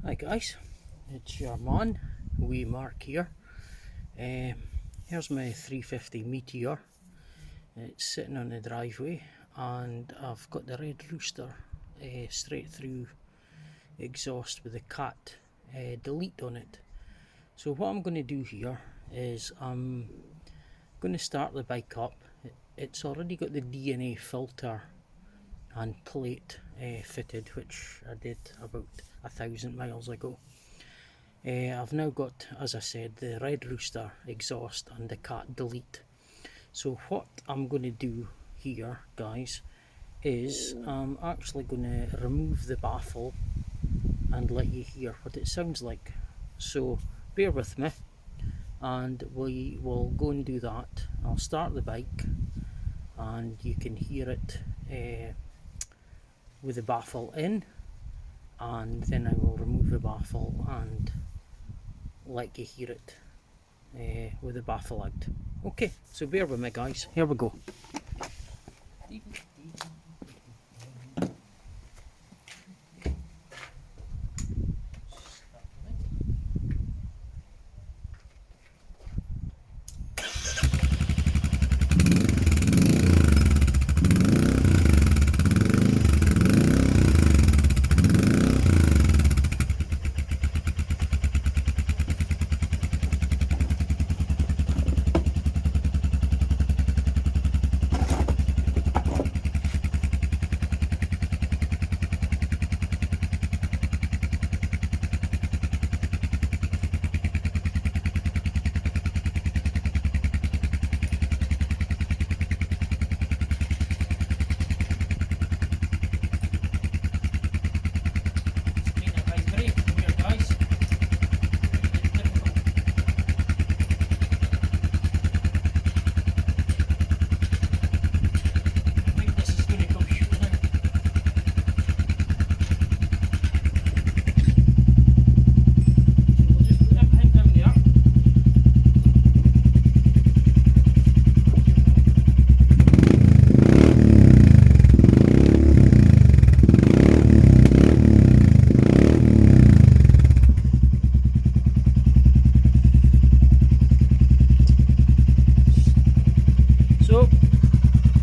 Hi guys, it's your man, wee Mark here. Here's my 350 Meteor. It's sitting on the driveway and I've got the Red Rooster straight through exhaust with the cat delete on it. So what I'm going to do here is I'm going to start the bike up. It's already got the DNA filter and plate fitted, which I did about 1,000 miles ago. I've now got, as I said, the Red Rooster exhaust and the cat delete. So what I'm going to do here, guys, is I'm actually going to remove the baffle and let you hear what it sounds like. So bear with me and we will go and do that. I'll start the bike and you can hear it with the baffle in, and then I will remove the baffle and let you hear it with the baffle out. Okay, so bear with me guys, here we go.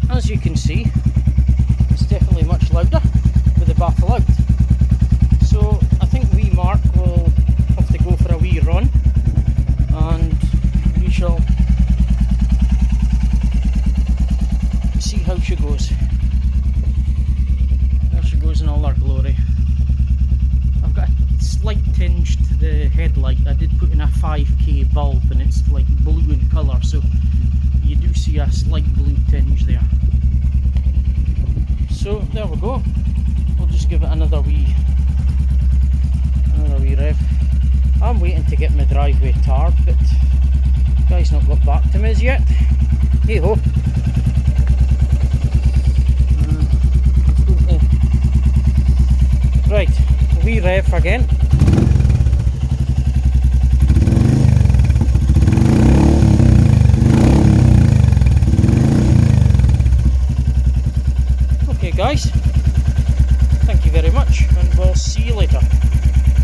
As you can see, it's definitely much louder with the baffle out. So I think wee Mark will have to go for a wee run and we shall see how she goes. There she goes in all her glory. I've got a slight tinge to the headlight. I did put in a 5k bulb and it's like blue in colour, so you do see a slight blue tinge there. So there we go. We'll just give it another wee rev. I'm waiting to get my driveway tarred, but the guy's not got back to me as yet. Hey ho. Right, wee rev again.